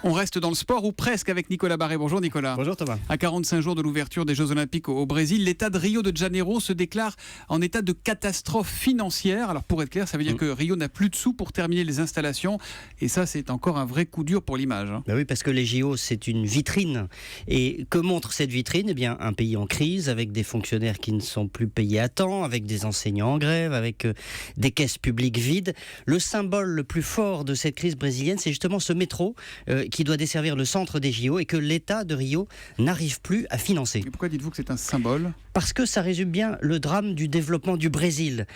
On reste dans le sport ou presque avec Nicolas Barré. Bonjour Nicolas. Bonjour Thomas. À 45 jours de l'ouverture des Jeux Olympiques au Brésil, l'État de Rio de Janeiro se déclare en état de catastrophe financière. Alors pour être clair, ça veut dire que Rio n'a plus de sous pour terminer les installations. Et ça, c'est encore un vrai coup dur pour l'image. Ben oui, parce que les JO, c'est une vitrine. Et que montre cette vitrine ? Eh bien, un pays en crise, avec des fonctionnaires qui ne sont plus payés à temps, avec des enseignants en grève, avec des caisses publiques vides. Le symbole le plus fort de cette crise brésilienne, c'est justement ce métro qui doit desservir le centre des JO et que l'État de Rio n'arrive plus à financer. Et pourquoi dites-vous que c'est un symbole ? Parce que ça résume bien le drame du développement du Brésil,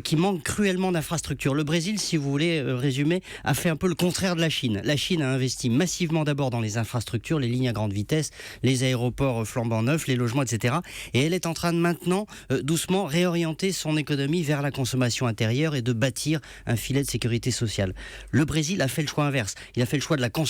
qui manque cruellement d'infrastructures. Le Brésil, si vous voulez résumer, a fait un peu le contraire de la Chine. La Chine a investi massivement d'abord dans les infrastructures, les lignes à grande vitesse, les aéroports flambant neufs, les logements, etc. Et elle est en train de maintenant, doucement, réorienter son économie vers la consommation intérieure et de bâtir un filet de sécurité sociale. Le Brésil a fait le choix inverse. Il a fait le choix de la consommation.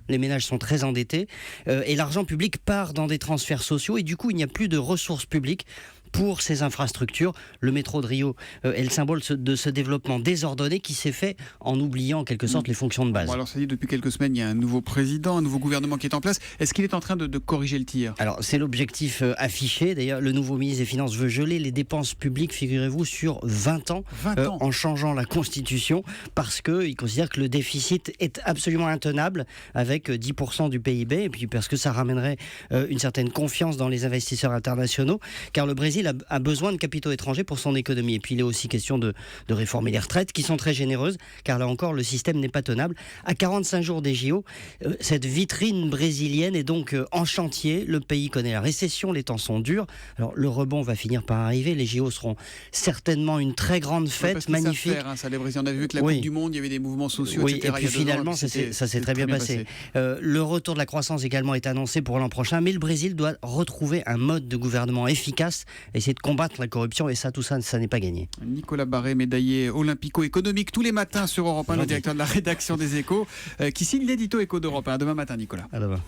Les ménages sont très endettés et l'argent public part dans des transferts sociaux et du coup, il n'y a plus de ressources publiques pour ces infrastructures. Le métro de Rio est le symbole de ce développement désordonné qui s'est fait en oubliant en quelque sorte les fonctions de base. Bon, alors ça dit, depuis quelques semaines, il y a un nouveau président, un nouveau gouvernement qui est en place. Est-ce qu'il est en train de corriger le tir ? Alors c'est l'objectif affiché. D'ailleurs, le nouveau ministre des Finances veut geler les dépenses publiques, figurez-vous, sur 20 ans, en changeant la Constitution, parce qu'il considère que le déficit est absolument intenable avec 10% du PIB, et puis parce que ça ramènerait une certaine confiance dans les investisseurs internationaux, car le Brésil a besoin de capitaux étrangers pour son économie. Et puis il est aussi question de réformer les retraites qui sont très généreuses, car là encore le système n'est pas tenable. À 45 jours des JO, cette vitrine brésilienne est donc en chantier. Le pays connaît la récession, les temps sont durs. Alors le rebond va finir par arriver. Les JO seront certainement une très grande fête, magnifique. Ça, les Brésiliens, on a vu que la Coupe du Monde, il y avait des mouvements sociaux, oui, etc. Et puis finalement, ça s'est très bien passé. Le retour de la croissance également est annoncé pour l'an prochain, mais le Brésil doit retrouver un mode de gouvernement efficace, essayer de combattre la corruption, et tout ça n'est pas gagné. Nicolas Barré, médaillé olympico-économique tous les matins sur Europe 1, le directeur de la rédaction des Échos, qui signe l'édito Écho d'Europe 1. Demain matin, Nicolas. À demain.